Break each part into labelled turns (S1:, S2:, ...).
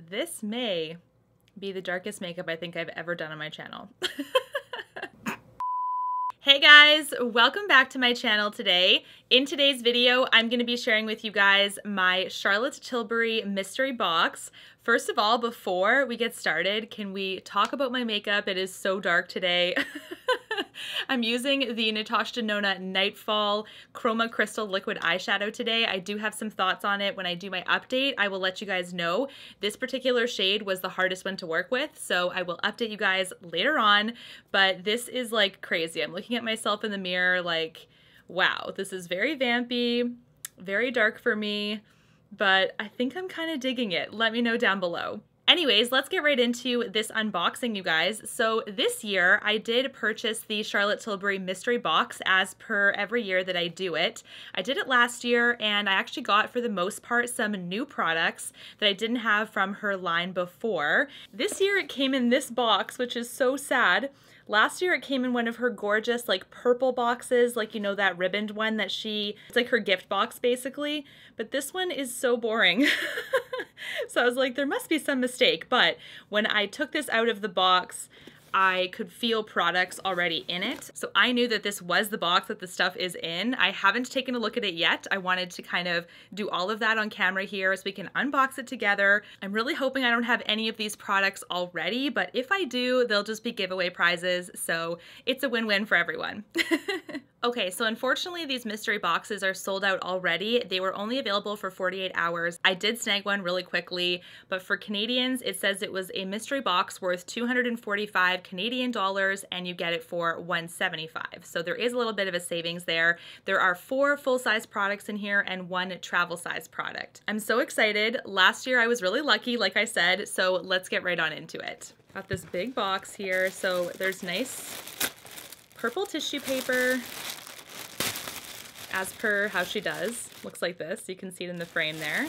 S1: This may be the darkest makeup I think I've ever done on my channel. Hey guys, welcome back to my channel today. In today's video, I'm going to be sharing with you guys my Charlotte Tilbury Mystery Box. First of all, before we get started, can we talk about my makeup? It is so dark today. I'm using the Natasha Denona Nightfall Chroma Crystal Liquid Eyeshadow today. I do have some thoughts on it. When I do my update, I will let you guys know. This particular shade was the hardest one to work with, so I will update you guys later on. But this is like crazy. I'm looking at myself in the mirror like, wow, this is very vampy, very dark for me, but I think I'm kind of digging it. Let me know down below. Anyways, let's get right into this unboxing, you guys. So this year, I did purchase the Charlotte Tilbury Mystery Box as per every year that I do it. I did it last year, and I actually got, for the most part, some new products that I didn't have from her line before. This year, it came in this box, which is so sad. Last year it came in one of her gorgeous like purple boxes, like, you know, that ribboned one that it's like her gift box basically, but this one is so boring. So I was like, there must be some mistake, but when I took this out of the box, I could feel products already in it. So I knew that this was the box that the stuff is in. I haven't taken a look at it yet. I wanted to kind of do all of that on camera here so we can unbox it together. I'm really hoping I don't have any of these products already, but if I do, they'll just be giveaway prizes. So it's a win-win for everyone. Okay, so unfortunately these mystery boxes are sold out already. They were only available for 48 hours. I did snag one really quickly, but for Canadians, it says it was a mystery box worth 245 Canadian dollars and you get it for 175. So there is a little bit of a savings there. There are 4 full-size products in here and 1 travel-size product. I'm so excited. Last year I was really lucky, like I said, so let's get right on into it. Got this big box here. So there's nice purple tissue paper, as per how she does. Looks like this. You can see it in the frame there.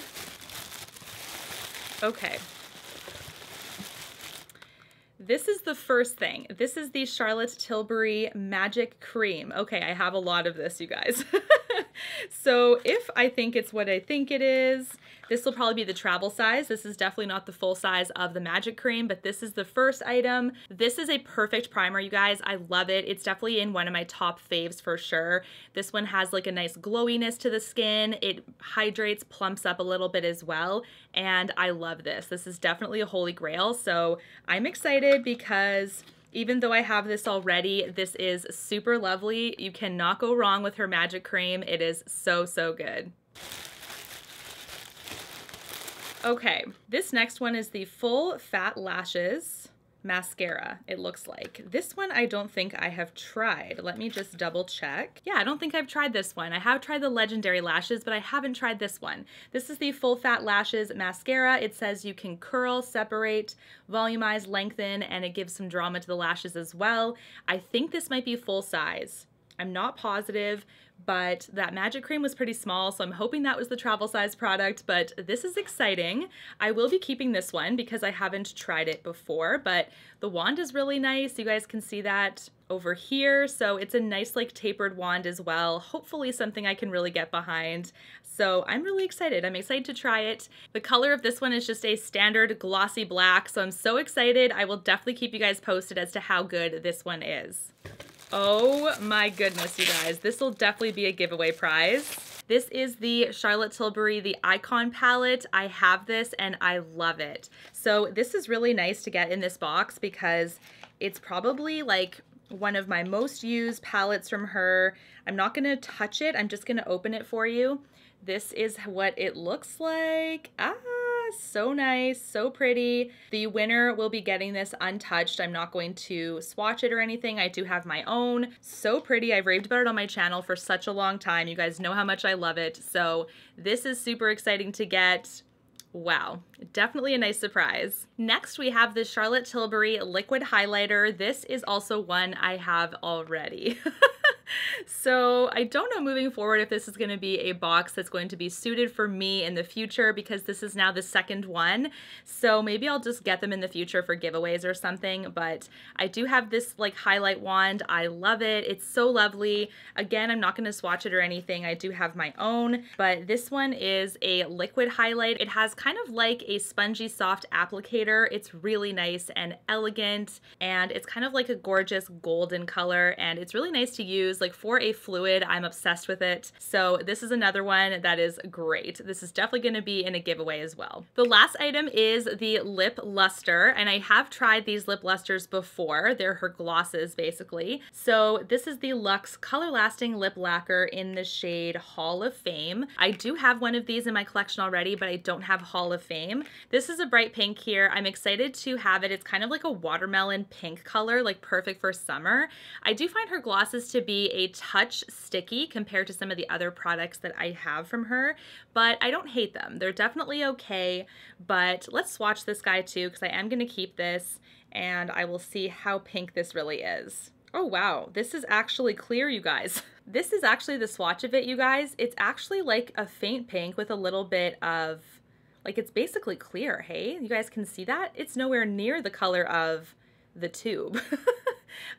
S1: Okay. This is the first thing. This is the Charlotte Tilbury Magic Cream. Okay, I have a lot of this, you guys. So if I think it's what I think it is, this will probably be the travel size. This is definitely not the full size of the Magic Cream, but this is the first item. This is a perfect primer, you guys. I love it. It's definitely in one of my top faves for sure. This one has like a nice glowiness to the skin. It hydrates, plumps up a little bit as well, and I love this. This is definitely a holy grail, so I'm excited because even though I have this already, this is super lovely. You cannot go wrong with her Magic Cream. It is so, so good. Okay, this next one is the Full Fat Lashes Mascara, it looks like. This one I don't think I have tried. Let me just double check. Yeah, I don't think I've tried this one. I have tried the Legendary Lashes, but I haven't tried this one. This is the Full Fat Lashes Mascara. It says you can curl, separate, volumize, lengthen, and it gives some drama to the lashes as well. I think this might be full size. I'm not positive, but that Magic Cream was pretty small, so I'm hoping that was the travel size product, but this is exciting. I will be keeping this one because I haven't tried it before, but the wand is really nice. You guys can see that over here, so it's a nice like tapered wand as well. Hopefully something I can really get behind. So I'm really excited. I'm excited to try it. The color of this one is just a standard glossy black, so I'm so excited. I will definitely keep you guys posted as to how good this one is. Oh my goodness, you guys. This will definitely be a giveaway prize. This is the Charlotte Tilbury, the Icon palette. I have this and I love it. So this is really nice to get in this box because it's probably like one of my most used palettes from her. I'm not gonna touch it. I'm just gonna open it for you. This is what it looks like. Ah, so nice, so pretty. The winner will be getting this untouched. I'm not going to swatch it or anything. I do have my own. So pretty. I've raved about it on my channel for such a long time. You guys know how much I love it. So this is super exciting to get. Wow, definitely a nice surprise. Next, we have the Charlotte Tilbury Liquid Highlighter. This is also one I have already. So I don't know moving forward if this is going to be a box that's going to be suited for me in the future, because this is now the second one. So maybe I'll just get them in the future for giveaways or something. But I do have this like highlight wand. I love it. It's so lovely. Again, I'm not going to swatch it or anything. I do have my own, but this one is a liquid highlight. It has kind of like a spongy soft applicator. It's really nice and elegant, and it's kind of like a gorgeous golden color, and it's really nice to use. Like for a fluid, I'm obsessed with it. So this is another one that is great. This is definitely going to be in a giveaway as well. The last item is the lip luster, and I have tried these lip lusters before. They're her glosses basically. So this is the Luxe Color Lasting Lip Lacquer in the shade Hall of Fame. I do have one of these in my collection already, but I don't have Hall of Fame. This is a bright pink here. I'm excited to have it. It's kind of like a watermelon pink color, like perfect for summer. I do find her glosses to be a touch sticky compared to some of the other products that I have from her, but I don't hate them. They're definitely okay, but let's swatch this guy too, because I am going to keep this and I will see how pink this really is. Oh wow, this is actually clear, you guys. This is actually the swatch of it, you guys. It's actually like a faint pink with a little bit of, like, it's basically clear, hey? You guys can see that? It's nowhere near the color of the tube.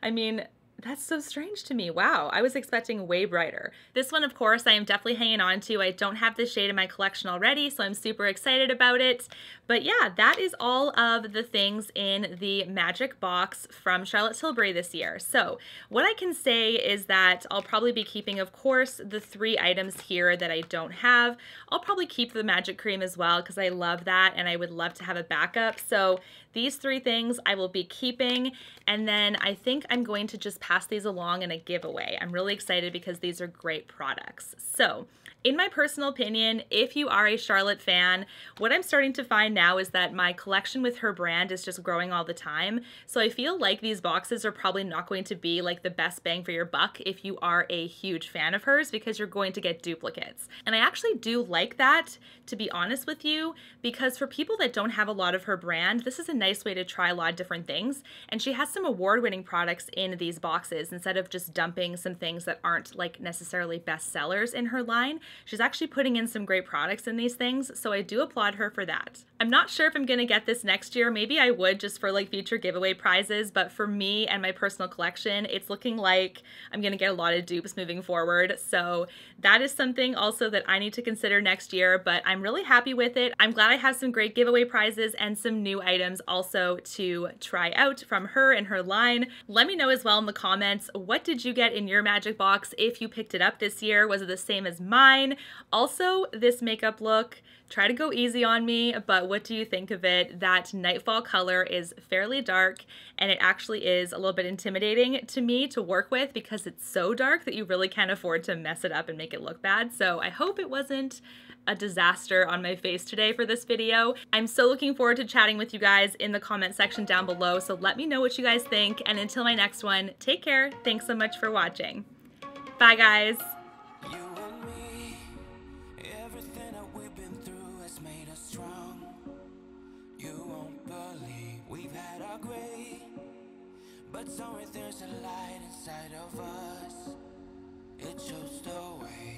S1: I mean, that's so strange to me. Wow, I was expecting way brighter. This one, of course, I am definitely hanging on to. I don't have this shade in my collection already, so I'm super excited about it. But yeah, that is all of the things in the magic box from Charlotte Tilbury this year. So what I can say is that I'll probably be keeping, of course, the 3 items here that I don't have. I'll probably keep the magic cream as well, because I love that and I would love to have a backup. So these 3 things I will be keeping, and then I think I'm going to just pass these along in a giveaway. I'm really excited because these are great products. So in my personal opinion, if you are a Charlotte fan, what I'm starting to find now is that my collection with her brand is just growing all the time. So I feel like these boxes are probably not going to be like the best bang for your buck if you are a huge fan of hers, because you're going to get duplicates. And I actually do like that, to be honest with you, because for people that don't have a lot of her brand, this is a nice way to try a lot of different things. And she has some award-winning products in these boxes instead of just dumping some things that aren't like necessarily best sellers in her line. She's actually putting in some great products in these things, so I do applaud her for that. I'm not sure if I'm gonna get this next year. Maybe I would, just for like future giveaway prizes, but for me and my personal collection, it's looking like I'm gonna get a lot of dupes moving forward. So that is something also that I need to consider next year, but I'm really happy with it. I'm glad I have some great giveaway prizes and some new items also to try out from her and her line. Let me know as well in the comments, what did you get in your magic box if you picked it up this year? Was it the same as mine? Also, this makeup look, try to go easy on me, but what do you think of it? That Nightfall color is fairly dark, and it actually is a little bit intimidating to me to work with because it's so dark that you really can't afford to mess it up and make it look bad. So I hope it wasn't a disaster on my face today for this video. I'm so looking forward to chatting with you guys in the comment section down below, so let me know what you guys think, and until my next one, take care. Thanks so much for watching. Bye guys.
S2: But somewhere there's a light inside of us. It shows the way.